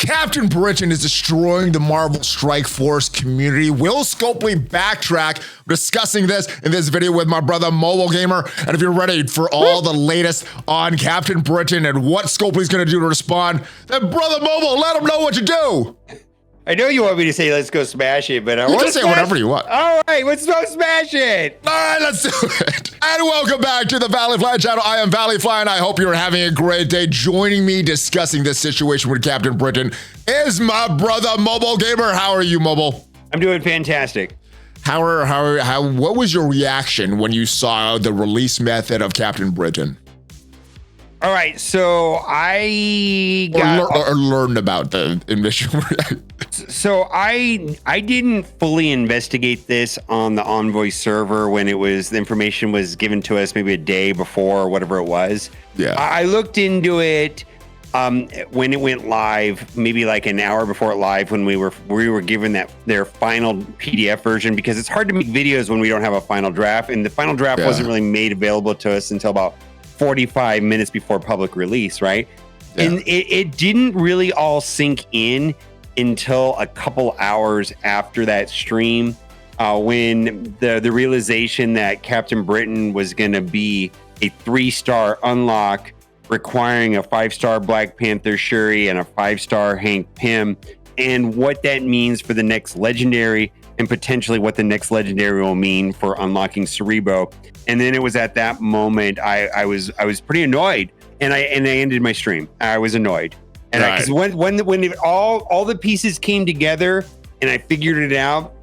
Captain Britain is destroying the Marvel Strike Force community. Will Scopely backtrack? We're discussing this in this video with my brother MobileGamer. And if you're ready for all the latest on Captain Britain and what Scopely's going to do to respond, then brother Mobile, let him know what you do. I know you want me to say let's go smash it, but I want to say whatever you want. All right, let's go smash it. All right, let's do it. And welcome back to the ValleyFlyin channel. I am ValleyFlyin. I hope you're having a great day. Joining me discussing this situation with Captain Britain is my brother MobileGamer. How are you, Mobile? I'm doing fantastic. What was your reaction when you saw the release method of Captain Britain? All right, so I learned about the initial. So I didn't fully investigate this on the Envoy server when the information was given to us maybe a day before or whatever it was. Yeah. I looked into it when it went live, maybe like an hour before it live, when we were given their final PDF version, because it's hard to make videos when we don't have a final draft, and the final draft wasn't really made available to us until about 45 minutes before public release, right? Yeah. And it didn't really all sink in until a couple hours after that stream, when the realization that Captain Britain was going to be a 3-star unlock, requiring a 5-star Black Panther Shuri and a 5-star Hank Pym, and what that means for the next legendary, and potentially what the next legendary will mean for unlocking Cerebro. And then it was at that moment I was pretty annoyed, and I ended my stream. I was annoyed, and because when all the pieces came together and I figured it out,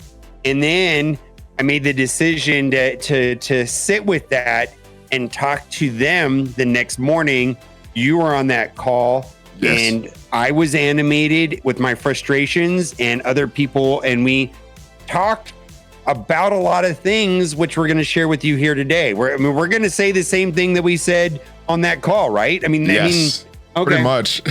and then I made the decision to sit with that and talk to them the next morning. You were on that call. Yes. And I was animated with my frustrations, and other people, and we talked about a lot of things, which we're going to share with you here today. We're going to say the same thing that we said on that call, right? Yes, okay. Pretty much.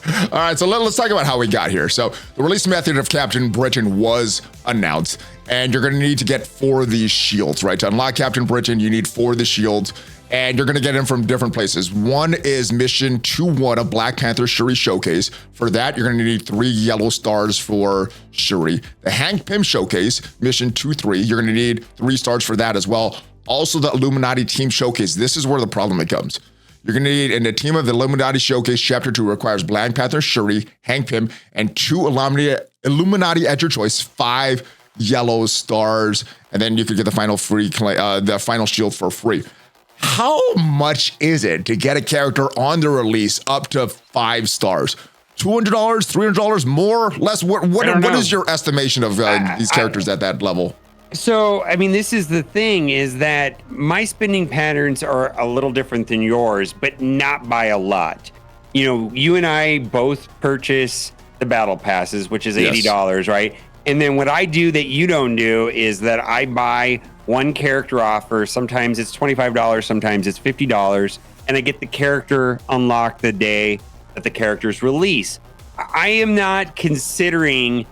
All right, so let's talk about how we got here. So the release method of Captain Britain was announced, and you're going to need to get 4 of these shields, right? To unlock Captain Britain, you need 4 of the shields, and you're going to get them from different places. One is Mission 2-1, a Black Panther Shuri Showcase. For that, you're going to need 3 yellow stars for Shuri. The Hank Pym Showcase, Mission 2-3, you're going to need 3 stars for that as well. Also, the Illuminati Team Showcase. This is where the problem becomes. You're going to need, in the team of the Illuminati Showcase, Chapter 2 requires Black Panther Shuri, Hank Pym, and 2 Illuminati at your choice, 5 yellow stars, and then you could get the final the final shield for free. How much is it to get a character on the release up to 5 stars? $200, $300, more, less? What is your estimation of these characters at that level? So, I mean, this is the thing, is that my spending patterns are a little different than yours, but not by a lot. You know, you and I both purchase the battle passes, which is $80, right? And then what I do that you don't do is that I buy one character offer. Sometimes it's $25, sometimes it's $50, and I get the character unlocked the day that the character's release. I am not considering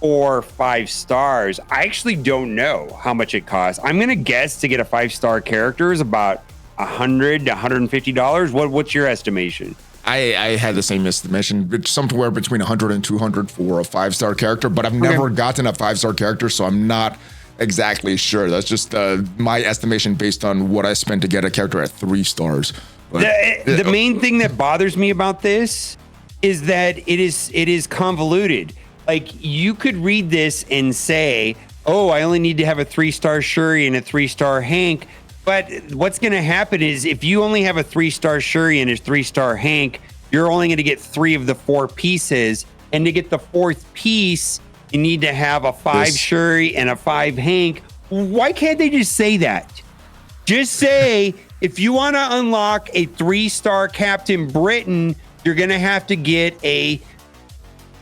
4 or 5 stars. I actually don't know how much it costs. I'm gonna guess to get a 5-star character is about $100 to $150. What's your estimation? I had the same estimation, somewhere between 100 and 200 for a 5-star character, but I've never gotten a 5-star character, so I'm not exactly sure. That's just my estimation based on what I spent to get a character at 3 stars. But, the main thing that bothers me about this is that it is convoluted. Like, you could read this and say, oh, I only need to have a 3-star Shuri and a 3-star Hank. But what's going to happen is, if you only have a 3-star Shuri and a 3-star Hank, you're only going to get 3 of the 4 pieces. And to get the 4th piece, you need to have a 5 Shuri and a 5 Hank. Why can't they just say that? Just say, if you want to unlock a 3-star Captain Britain, you're going to have to get a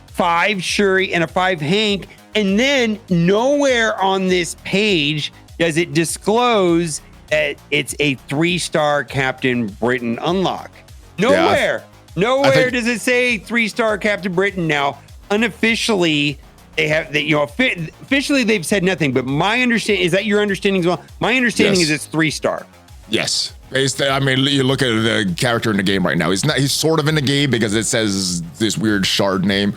5 Shuri and a 5 Hank. And then nowhere on this page does it disclose that it's a 3-star Captain Britain unlock. Nowhere does it say 3-star Captain Britain. Now, unofficially, they have, officially they've said nothing, but my understanding, is that your understanding as well? My understanding is it's 3-star. Yes. I mean, you look at the character in the game right now. He's sort of in the game because it says this weird shard name.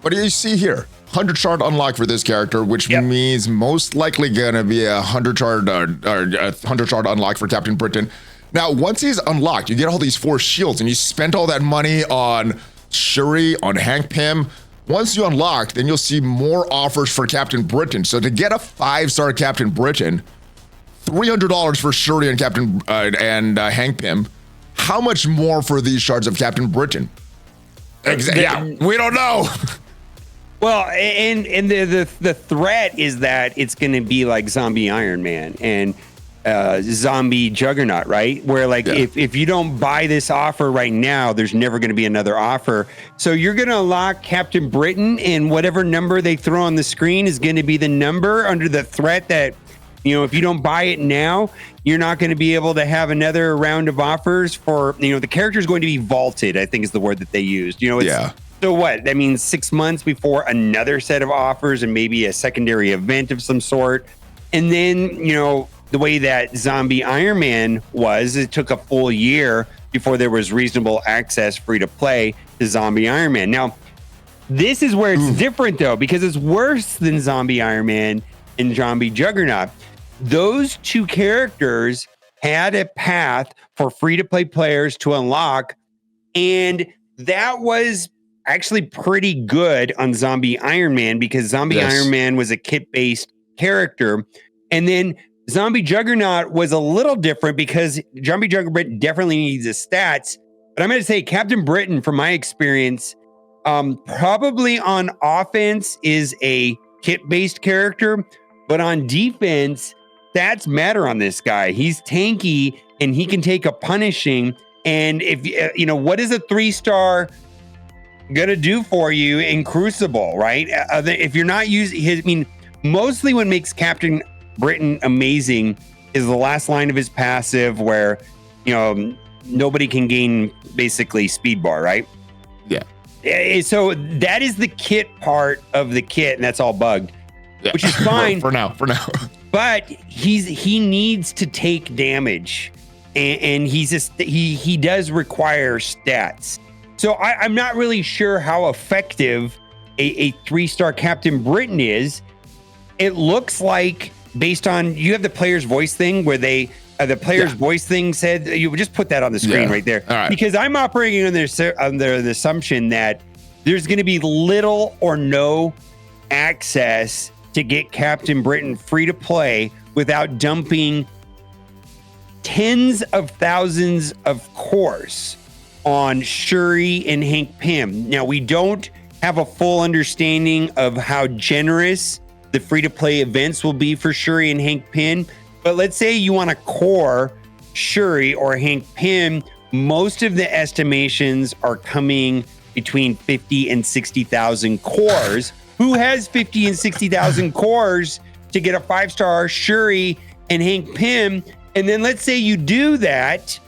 But you see here, 100 shard unlock for this character, which means most likely gonna be a 100 shard unlock for Captain Britain. Now, once he's unlocked, you get all these 4 shields, and you spent all that money on Shuri, on Hank Pym. Once you unlock, then you'll see more offers for Captain Britain. So to get a 5-star Captain Britain, $300 for Shuri and Hank Pym. How much more for these shards of Captain Britain? Yeah, we don't know. Well, and the threat is that it's going to be like Zombie Iron Man and Zombie Juggernaut, right? Where like if you don't buy this offer right now, there's never going to be another offer. So you're going to unlock Captain Britain, and whatever number they throw on the screen is going to be the number under the threat that, you know, if you don't buy it now, you're not going to be able to have another round of offers for, you know, the character is going to be vaulted, I think is the word that they used. You know, so what? That means 6 months before another set of offers and maybe a secondary event of some sort. And then, you know, the way that Zombie Iron Man was, it took a full year before there was reasonable access free to play to Zombie Iron Man. Now, this is where it's different though, because it's worse than Zombie Iron Man and Zombie Juggernaut. Those 2 characters had a path for free to play players to unlock, and that was actually pretty good on Zombie Iron Man because Zombie Iron Man was a kit-based character, and then Zombie Juggernaut was a little different because Zombie Juggernaut definitely needs the stats. But I'm going to say Captain Britain, from my experience, probably on offense is a kit-based character, but on defense, stats matter on this guy. He's tanky and he can take a punishing. And if you know, what is a 3-star gonna do for you in Crucible, right? If you're not using his, I mean, mostly what makes Captain Britain amazing is the last line of his passive where, you know, nobody can gain basically speed bar, right? Yeah. So that is the kit part of the kit, and that's all bugged, which is fine for now. But he needs to take damage, and he does require stats. So I'm not really sure how effective a 3-star Captain Britain is. It looks like, based on, you have the player's voice thing where the player's voice thing said, you just put that on the screen right there. Right. Because I'm operating under the assumption that there's going to be little or no access to get Captain Britain free to play without dumping tens of thousands of cores on Shuri and Hank Pym. Now, we don't have a full understanding of how generous the free-to-play events will be for Shuri and Hank Pym, but let's say you want to core Shuri or Hank Pym, most of the estimations are coming between 50 and 60,000 cores. Who has 50 and 60,000 cores to get a 5-star Shuri and Hank Pym? And then let's say you do that,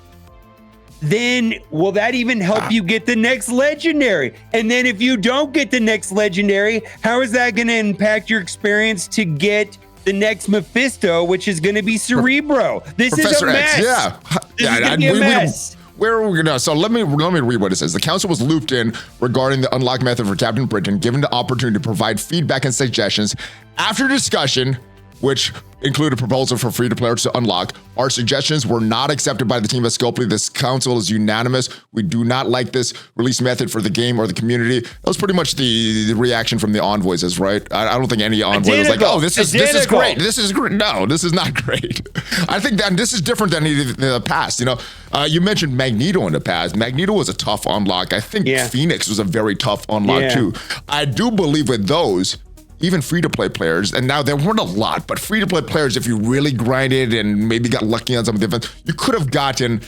then will that even help you get the next legendary? And then if you don't get the next legendary, how is that going to impact your experience to get the next Mephisto, which is going to be Cerebro? This Professor is a mess. X, yeah. This is going to be a mess. Where are we going to? So let me read what it says. The council was looped in regarding the unlock method for Captain Britain, given the opportunity to provide feedback and suggestions. After discussion, which included a proposal for free-to-players to unlock, our suggestions were not accepted by the team at Scopely. This council is unanimous. We do not like this release method for the game or the community. That was pretty much the reaction from the envoys, right? I don't think any envoy was like, oh, this is great. This is great. No, this is not great. I think that this is different than the past. You know, you mentioned Magneto in the past. Magneto was a tough unlock. I think Phoenix was a very tough unlock too. I do believe with those, even free-to-play players, and now there weren't a lot, but free-to-play players, if you really grinded and maybe got lucky on some of the events, you could have gotten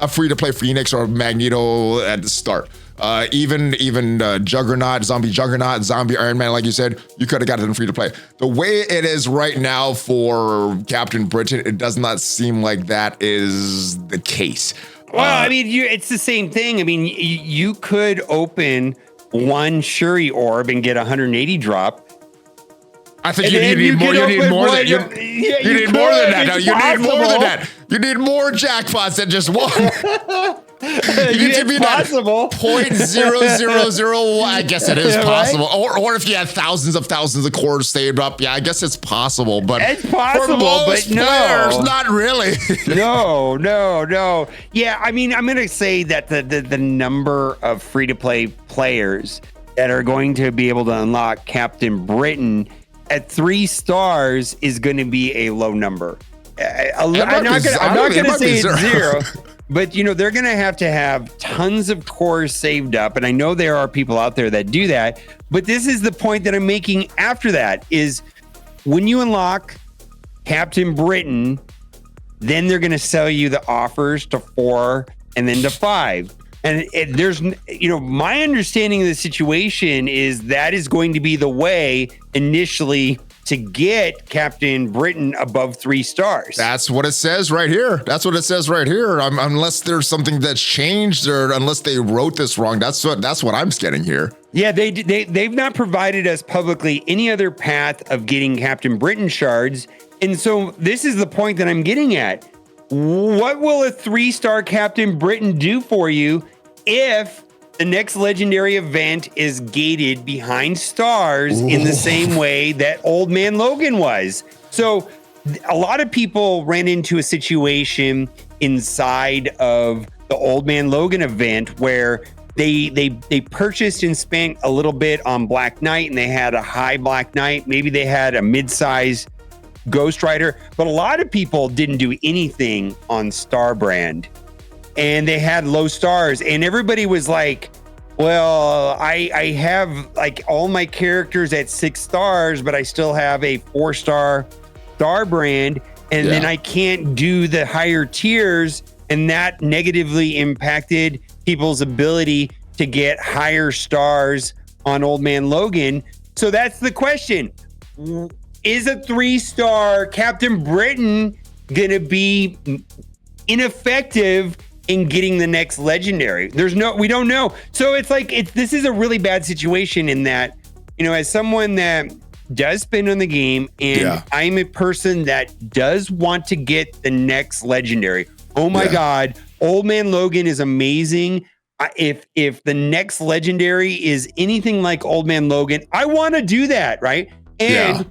a free-to-play Phoenix or Magneto at the start. Even Juggernaut, Zombie Juggernaut, Zombie Iron Man, like you said, you could have gotten them free-to-play. The way it is right now for Captain Britain, it does not seem like that is the case. Well, I mean, it's the same thing. I mean, you could open one Shuri orb and get 180 drop. I think you need more. You need more than that. You need more than that. No, you need more than that. You need more jackpots than just one. You need to be possible. 0.0001. I guess it is possible. Right? Or if you had thousands of cores saved up, yeah, I guess it's possible. But it's possible, for most players, not really. No. Yeah, I mean, I'm gonna say that the number of free-to-play players that are going to be able to unlock Captain Britain at 3 stars is going to be a low number. I'm not going to say it's 0, but you know, they're going to have tons of cores saved up. And I know there are people out there that do that, but this is the point that I'm making after that is when you unlock Captain Britain, then they're going to sell you the offers to 4 and then to 5. And there's, you know, my understanding of the situation is that is going to be the way initially to get Captain Britain above 3 stars. That's what it says right here. Unless there's something that's changed or unless they wrote this wrong. That's what I'm getting here. Yeah, they've not provided us publicly any other path of getting Captain Britain shards. And so this is the point that I'm getting at. What will a 3-star Captain Britain do for you if the next legendary event is gated behind stars in the same way that Old Man Logan was? So a lot of people ran into a situation inside of the Old Man Logan event where they purchased and spent a little bit on Black Knight, and they had a high Black Knight. Maybe they had a mid-size Ghost Rider, but a lot of people didn't do anything on Star Brand. And they had low stars, and everybody was like, well, I have like all my characters at 6 stars, but I still have a 4-star Star Brand, and then I can't do the higher tiers, and that negatively impacted people's ability to get higher stars on Old Man Logan. So that's the question. Is a 3-star Captain Britain gonna be ineffective in getting the next legendary? We don't know. So it's like, this is a really bad situation in that, you know, as someone that does spend on the game and I'm a person that does want to get the next legendary. Oh my God, Old Man Logan is amazing. If the next legendary is anything like Old Man Logan, I want to do that, right? And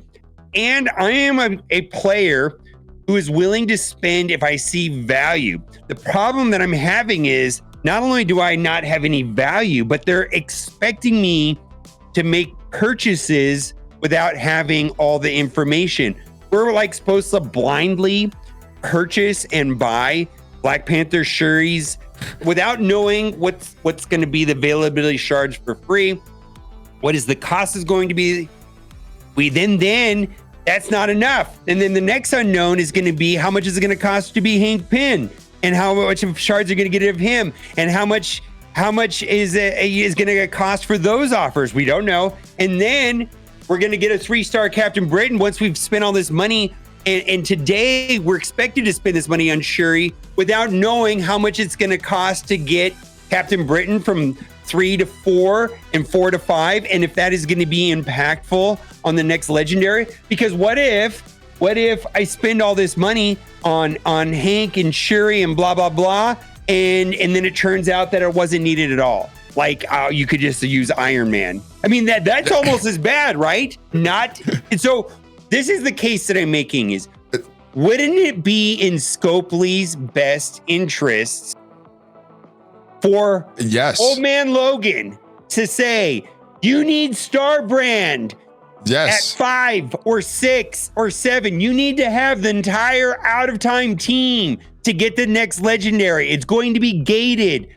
I am a player who is willing to spend if I see value. The problem that I'm having is not only do I not have any value, but they're expecting me to make purchases without having all the information. We're like supposed to blindly purchase and buy Black Panther Shuri's without knowing what's going to be the availability shards for free. What is the cost is going to be? We then that's not enough. And then the next unknown is going to be how much is it going to cost to be Hank Pym, and how much of shards are going to get of him, and how much is going to cost for those offers. We don't know. And then we're going to get a 3-star Captain Britain once we've spent all this money. And today we're expected to spend this money on Shuri without knowing how much it's going to cost to get Captain Britain from 3 to 4 and 4 to 5, and if that is going to be impactful on the next legendary. Because what if I spend all this money on Hank and Shuri and blah blah blah, and then it turns out that it wasn't needed at all? Like you could just use Iron Man. I mean, that's almost as bad, right? And so this is the case that I'm making is, wouldn't it be in Scopely's best interests for Old Man Logan to say, you need Star Brand at 5 or 6 or 7. You need to have the entire Out of Time team to get the next legendary. It's going to be gated.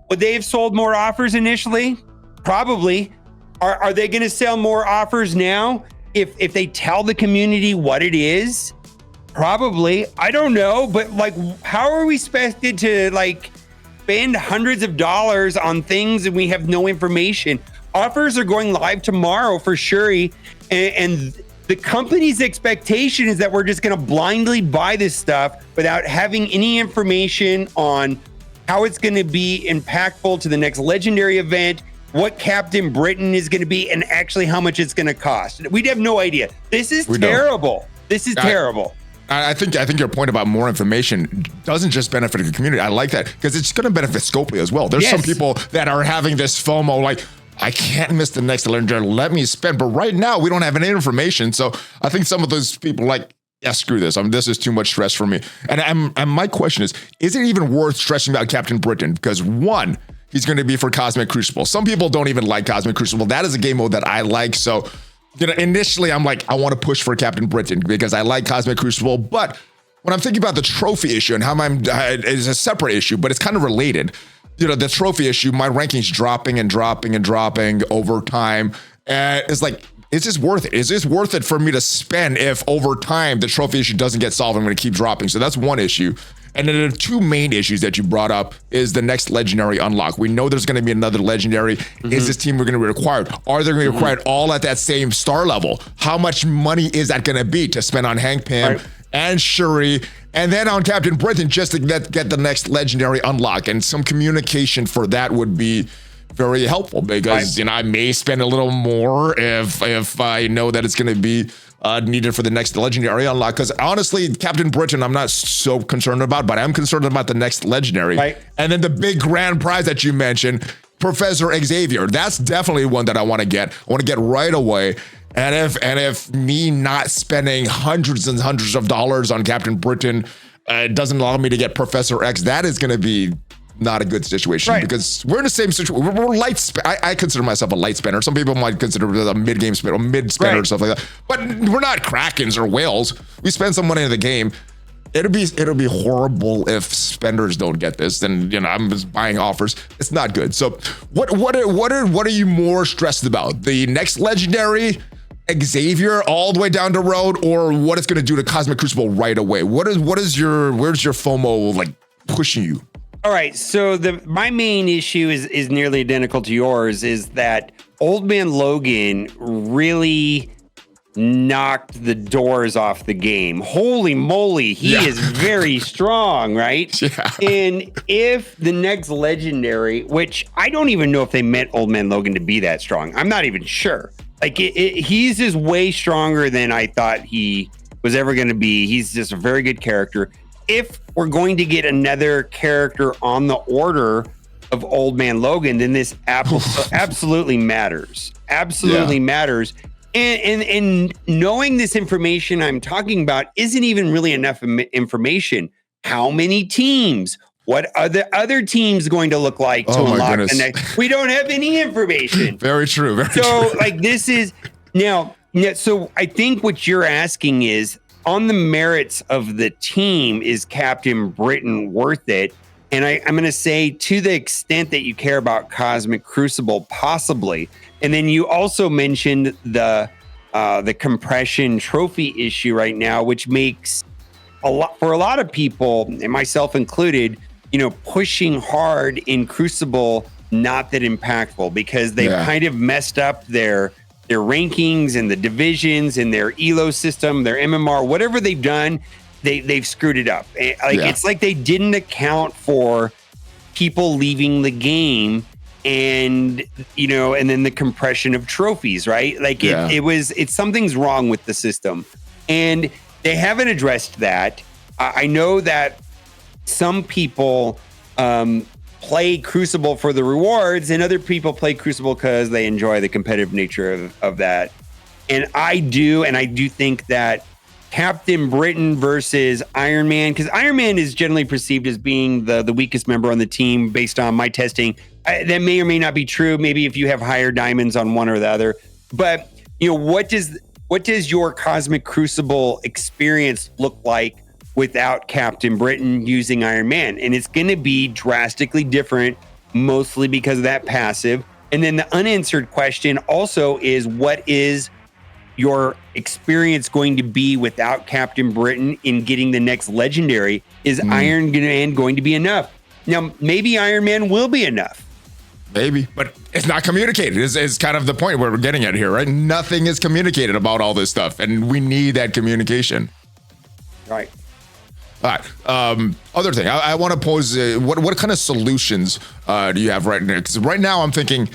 Would they have sold more offers initially? Probably. Are they going to sell more offers now if they tell the community what it is? Probably. I don't know, but like, how are we expected to like spend hundreds of dollars on things and we have no information? Offers are going live tomorrow for Shuri, and the company's expectation is that we're just going to blindly buy this stuff without having any information on how it's going to be impactful to the next legendary event what Captain Britain is going to be and actually how much it's going to cost. We'd have no idea. This is terrible. This is terrible. I think your point about more information doesn't just benefit the community. I like that because it's going to benefit Scopely as well. There's some people that are having this FOMO, like, I can't miss the next legendary. Let me spend. But right now, we don't have any information. So I think some of those people like, yeah, screw this. This is too much stress for me. And my question is it even worth stressing about Captain Britain? Because one, he's going to be for Cosmic Crucible. Some people don't even like Cosmic Crucible. That is a game mode that I like. So, initially I'm like, I want to push for Captain Britain because I like Cosmic Crucible. But when I'm thinking about the trophy issue and how it's a separate issue, but it's kind of related. The trophy issue, my ranking's dropping and dropping and dropping over time. And it's like, is this worth it? Is this worth it for me to spend if over time the trophy issue doesn't get solved? I'm going to keep dropping. So that's one issue. And then the two main issues that you brought up is the next legendary unlock. We know there's going to be another legendary. Is this team going to be required? Are they going to be required all at that same star level? How much money is that going to be to spend on Hank Pym and Shuri, and then on Captain Britain just to get the next legendary unlock? And some communication for that would be very helpful because I may spend a little more if I know that it's going to be needed for the next legendary unlock. Because honestly, Captain Britain, I'm not so concerned about, but I'm concerned about the next legendary. And then the big grand prize that you mentioned, Professor Xavier. That's definitely one that I want to get. I want to get right away. And if me not spending hundreds and hundreds of dollars on Captain Britain doesn't allow me to get Professor X, that is going to be not a good situation because we're in the same situation. We're light. I consider myself a light spender. Some people might consider it a mid-game spender, mid spender, or stuff like that. But we're not Krakens or whales. We spend some money in the game. It'll be horrible if spenders don't get this. Then I'm just buying offers. It's not good. So what are you more stressed about? The next legendary, Xavier all the way down the road, or what it's going to do to Cosmic Crucible right away? Where's your FOMO like pushing you? All right, so my main issue is nearly identical to yours, is that Old Man Logan really knocked the doors off the game. Holy moly, he is very strong, right? Yeah. And if the next legendary, which I don't even know if they meant Old Man Logan to be that strong. I'm not even sure. Like he's just way stronger than I thought he was ever going to be. He's just a very good character. If we're going to get another character on the order of Old Man Logan, then this absolutely matters. Absolutely matters. And knowing this information I'm talking about isn't even really enough information. How many teams? What are the other teams going to look like to unlock the next? We don't have any information. Very true. Very so true. Like this is now. So I think what you're asking is, on the merits of the team, is Captain Britain worth it? And I'm going to say, to the extent that you care about Cosmic Crucible, possibly. And then you also mentioned the compression trophy issue right now, which makes for a lot of people, and myself included, pushing hard in Crucible not that impactful, because they've kind of messed up their rankings and the divisions and their ELO system, their MMR, whatever they've done, they've screwed it up. It's like they didn't account for people leaving the game, and and then the compression of trophies, right? It's something's wrong with the system, and they haven't addressed that. I know that some people play Crucible for the rewards, and other people play Crucible because they enjoy the competitive nature of that. And I do think that Captain Britain versus Iron Man, because Iron Man is generally perceived as being the weakest member on the team based on my testing. That may or may not be true. Maybe if you have higher diamonds on one or the other. But what does your Cosmic Crucible experience look like without Captain Britain using Iron Man? And it's going to be drastically different, mostly because of that passive. And then the unanswered question also is, what is your experience going to be without Captain Britain in getting the next legendary? Is Iron Man going to be enough? Now, maybe Iron Man will be enough. Maybe, but it's not communicated. It's kind of the point where we're getting at here, right? Nothing is communicated about all this stuff, and we need that communication. Right. All right. Other thing, I want to pose, what kind of solutions do you have right now? Because right now I'm thinking,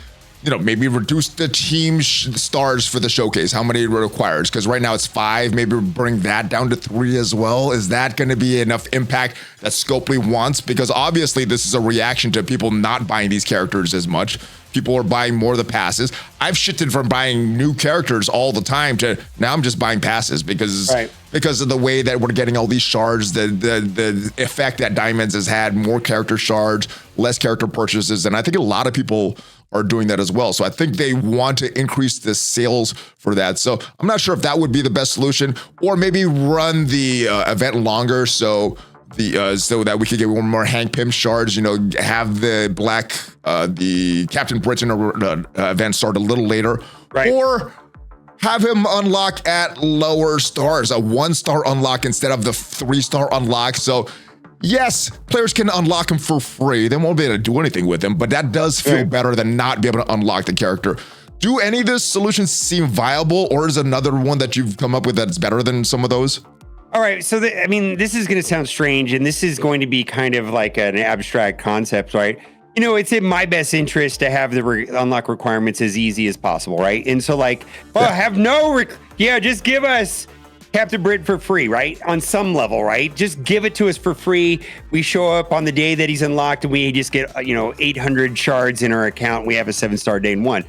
maybe reduce the team stars for the showcase, how many it requires, because right now it's 5, maybe bring that down to 3 as well. Is that going to be enough impact that Scopely wants? Because obviously this is a reaction to people not buying these characters as much. People are buying more of the passes. I've shifted from buying new characters all the time to now I'm just buying passes because of the way that we're getting all these shards, the effect that Diamonds has had, more character shards, less character purchases, and I think a lot of people are doing that as well. So I think they want to increase the sales for that. So I'm not sure if that would be the best solution, or maybe run the event longer so that we could get one more Hank Pym shards, have the Captain Britain event start a little later, or have him unlock at lower stars, a 1-star unlock instead of the 3-star unlock. So yes, players can unlock him for free. They won't be able to do anything with him, but that does feel better than not be able to unlock the character. Do any of these solutions seem viable, or is another one that you've come up with that's better than some of those? All right. So, this is going to sound strange, and this is going to be kind of like an abstract concept, right? It's in my best interest to have the unlock requirements as easy as possible, right? And so, just give us Captain Britain for free, right? On some level, right? Just give it to us for free. We show up on the day that he's unlocked, and we just get 800 shards in our account. We have a 7-star day 1.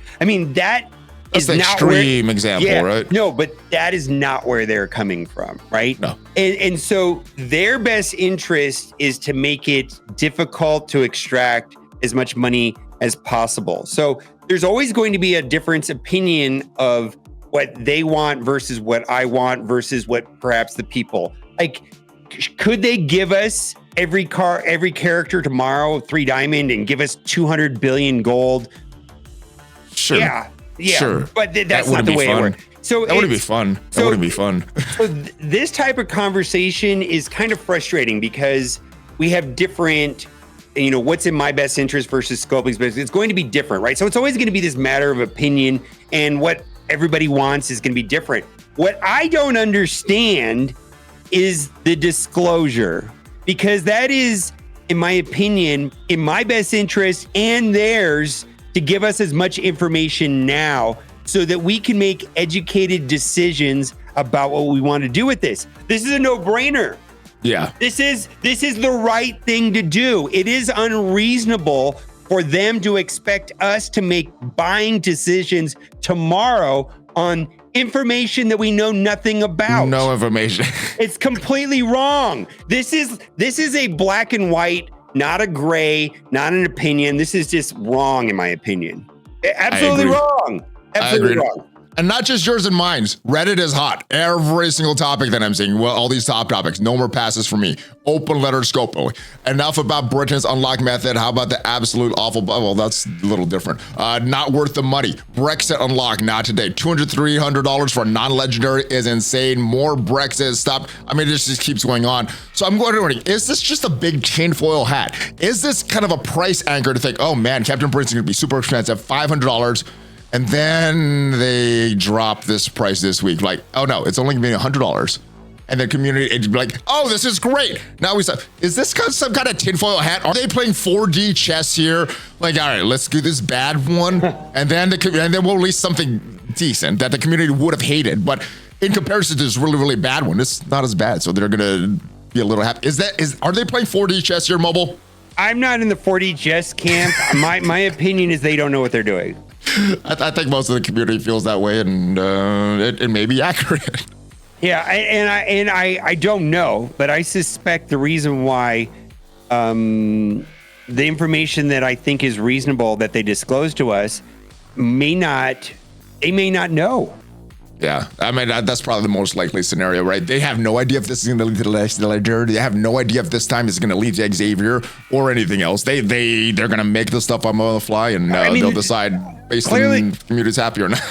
That's the extreme example, right? No, but that is not where they're coming from, right? No. And so their best interest is to make it difficult to extract as much money as possible. So there's always going to be a difference opinion of what they want versus what I want versus what perhaps the people. Could they give us every character tomorrow 3 diamond and give us 200 billion gold? Sure. Yeah, sure. But that's not the way it works. So that wouldn't be fun. That wouldn't be fun. So this type of conversation is kind of frustrating because we have different, what's in my best interest versus Scopely's best. It's going to be different, right? So it's always going to be this matter of opinion, and what everybody wants is going to be different. What I don't understand is the disclosure, because that is, in my opinion, in my best interest and theirs, to give us as much information now so that we can make educated decisions about what we want to do with this. This is a no-brainer. Yeah. This is the right thing to do. It is unreasonable for them to expect us to make buying decisions tomorrow on information that we know nothing about. No information. It's completely wrong. This is a black and white, not a gray, not an opinion. This is just wrong, in my opinion. Absolutely wrong. Absolutely wrong. And not just yours and mine. Reddit is hot. Every single topic that I'm seeing, well, all these top topics. No more passes for me. Open letter scope. Enough about Britain's unlock method. How about the absolute awful? Well, that's a little different. Not worth the money. Brexit unlock, not today. $200, $300 for a non-legendary is insane. More Brexit. Stop. This just keeps going on. So I'm wondering, is this just a big tinfoil hat? Is this kind of a price anchor to think, oh man, Captain Britain's going to be super expensive, $500. And then they drop this price this week. Like, oh no, it's only gonna be $100. And the community, it'd be like, oh, this is great. Now we said, is this some kind of tinfoil hat? Are they playing 4D chess here? Like, all right, let's do this bad one. And then we'll release something decent that the community would have hated. But in comparison to this really, really bad one, it's not as bad. So they're gonna be a little happy. Are they playing 4D chess here, Mobile? I'm not in the 4D chess camp. My opinion is they don't know what they're doing. I think most of the community feels that way, and it may be accurate. Yeah, I don't know, but I suspect the reason why the information that I think is reasonable that they disclose to us they may not know. Yeah, that's probably the most likely scenario, right? They have no idea if this is going to lead to the ledger. They have no idea if this time is going to lead to Xavier or anything else. They're going to make the stuff on the fly, and they'll decide based on the community's happy or not.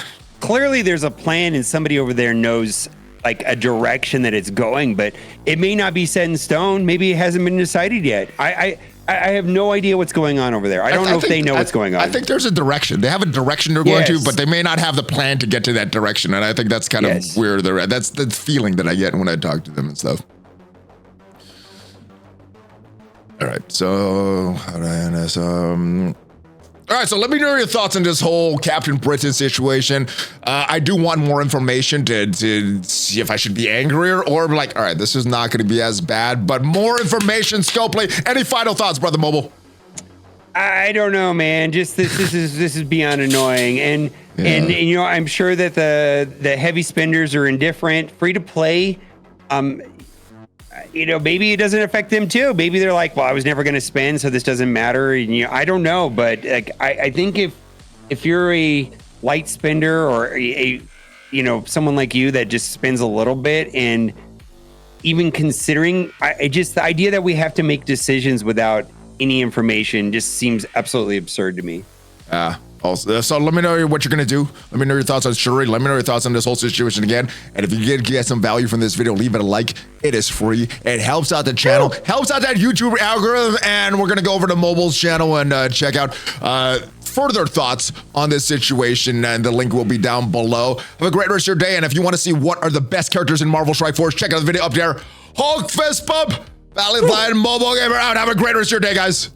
Clearly, there's a plan, and somebody over there knows like a direction that it's going, but it may not be set in stone. Maybe it hasn't been decided yet. I have no idea what's going on over there. I don't know if they know what's going on. I think there's a direction. They have a direction they're going to, but they may not have the plan to get to that direction. And I think that's kind of where they're at. That's the feeling that I get when I talk to them and stuff. All right. So how do I end this? All right, so let me know your thoughts on this whole Captain Britain situation. I do want more information to see if I should be angrier or like, all right, this is not going to be as bad, but more information, Scopely. Any final thoughts, Brother Mobile? I don't know, man. Just this is beyond annoying, and you know, I'm sure that the heavy spenders are indifferent, free to play. You know, maybe it doesn't affect them too. Maybe they're like, well, I was never going to spend, so this doesn't matter. And, you know, I don't know, but like, I think if you're a light spender or a you know, someone like you that just spends a little bit, and even considering, just the idea that we have to make decisions without any information just seems absolutely absurd to me. So let me know what you're gonna do. Let me know your thoughts on Shuri. Let me know your thoughts on this whole situation again. And if you did get some value from this video, leave it a like. It is free. It helps out the channel, helps out that YouTube algorithm. And we're gonna go over to Mobile's channel and check out further thoughts on this situation. And the link will be down below. Have a great rest of your day. And if you want to see what are the best characters in Marvel Strike Force, check out the video up there. Hulk fist bump. ValleyFlyin, MobileGamer out. Have a great rest of your day, guys.